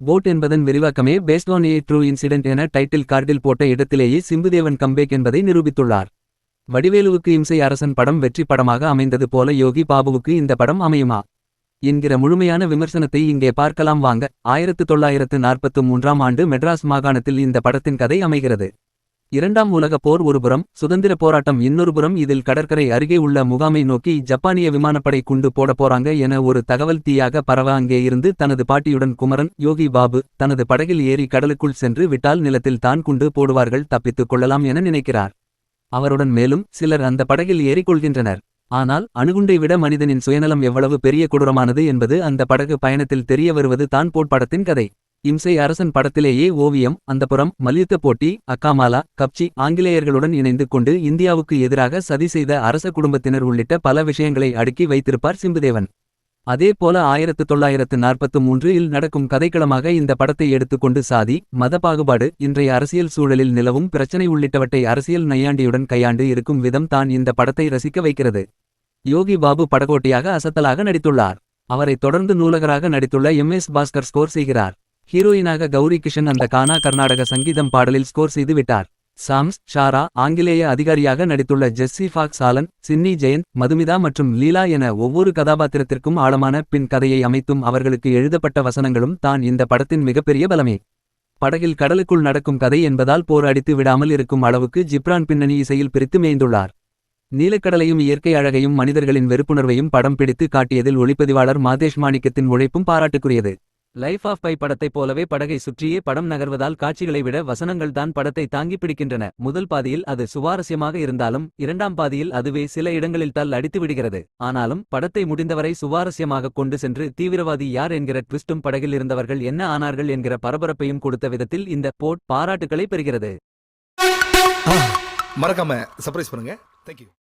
Boat என்பதன் விரிவாக்கமே based on a true incident என டைட்டில் கார்டில் போட்ட இடத்திலேயே சிம்புதேவன் கம்பேக் என்பதை நிரூபித்துள்ளார். வடிவேலுவுக்கு இம்சை அரசன் படம் வெற்றி படமாக அமைந்தது போல யோகி பாபுவுக்கு இந்த படம் அமையுமா என்கிற முழுமையான விமர்சனத்தை இங்கே பார்க்கலாம் வாங்க. 1943ஆம் ஆண்டு மெட்ராஸ் மாகாணத்தில் இந்த படத்தின் கதை அமைகிறது. இரண்டாம் உலகப் போர் ஒருபுறம், சுதந்திர போராட்டம் இன்னொருபுறம். இதில் கடற்கரை அருகே உள்ள முகாமை நோக்கி ஜப்பானிய விமானப்படை குண்டு போட போறாங்க என ஒரு தகவல் தீயாக பரவ அங்கே இருந்து தனது பாட்டியுடன் குமரன், யோகி பாபு தனது படகில் ஏறி கடலுக்குள் சென்று விட்டால் நிலத்தில் தான் குண்டு போடுவார்கள், தப்பித்துக் கொள்ளலாம் என நினைக்கிறார். அவருடன் மேலும் சிலர் அந்த படகில் ஏறிக்கொள்கின்றனர். ஆனால் அணுகுண்டை விட மனிதனின் சுயநலம் எவ்வளவு பெரிய கொடூரமானது என்பது அந்த படகு பயணத்தில் தெரிய வருவது தான் போட் படத்தின் கதை. இம்சை அரசன் படத்திலேயே ஓவியம், அந்தப்புறம், மல்யுத்த போட்டி, அக்காமாலா, கப்ச்சி ஆங்கிலேயர்களுடன் இணைந்து கொண்டு இந்தியாவுக்கு எதிராக சதி செய்த அரச குடும்பத்தினர் உள்ளிட்ட பல விஷயங்களை அடுக்கி வைத்திருப்பார் சிம்புதேவன். அதே போல 1943இல் நடக்கும் கதைக்களமாக இந்த படத்தை எடுத்துக்கொண்டு சாதி, மத பாகுபாடு, இன்றைய அரசியல் சூழலில் நிலவும் பிரச்சனை உள்ளிட்டவற்றை அரசியல் நையாண்டியுடன் கையாண்டு இருக்கும் விதம் தான் இந்த படத்தை ரசிக்க வைக்கிறது. யோகி பாபு படகோட்டியாக அசத்தலாக நடித்துள்ளார். அவரைத் தொடர்ந்து நூலகராக நடித்துள்ள எம்.எஸ். பாஸ்கர் ஸ்கோர் செய்கிறார். ஹீரோயினாக கௌரி கிஷன் அந்த கானா கர்நாடக சங்கீதம் பாடலில் ஸ்கோர் செய்து விட்டார். சாம்ஸ், ஷாரா, ஆங்கிலேய அதிகாரியாக நடித்துள்ள ஜெஸ்ஸி ஃபாக்ஸ் ஆலன், சின்னி ஜெயந்த், மதுமிதா மற்றும் லீலா என ஒவ்வொரு கதாபாத்திரத்திற்கும் ஆழமான பின் கதையை அமைத்தும் அவர்களுக்கு எழுதப்பட்ட வசனங்களும் தான் இந்த படத்தின் மிகப்பெரிய பலமே. படகில் கடலுக்குள் நடக்கும் கதை என்பதால் போர் அடித்து விடாமல் இருக்கும் அளவுக்கு ஜிப்ரான் பின்னணி இசையில் பிரித்து மேய்ந்துள்ளார். நீலக்கடலையும் இயற்கை அழகையும் மனிதர்களின் வெறுப்புணர்வையும் படம் பிடித்து காட்டியதில் ஒளிப்பதிவாளர் மாதேஷ் மாணிக்கத்தின் உழைப்பும் பாராட்டுக்குரியது. லைஃப் ஆஃப் பை படத்தைப் போலவே படகை சுற்றியே படம் நகர்வதால் காட்சிகளை விட வசனங்கள் தான் படத்தை தாங்கி பிடிக்கின்றன. முதல் பாதியில் அது சுவாரஸ்யமாக இருந்தாலும் இரண்டாம் பாதியில் அதுவே சில இடங்களில் தள் அடித்து விடுகிறது. ஆனாலும் படத்தை முடிந்தவரை சுவாரஸ்யமாக கொண்டு சென்று தீவிரவாதி யார் என்கிற ட்விஸ்டும் படகில் இருந்தவர்கள் என்ன ஆனார்கள் என்கிற பரபரப்பையும் கொடுத்த விதத்தில் இந்த போட் பாராட்டுக்களை பெறுகிறது. மறக்காம சர்ப்ரைஸ் பண்ணுங்க. தேங்க்யூ.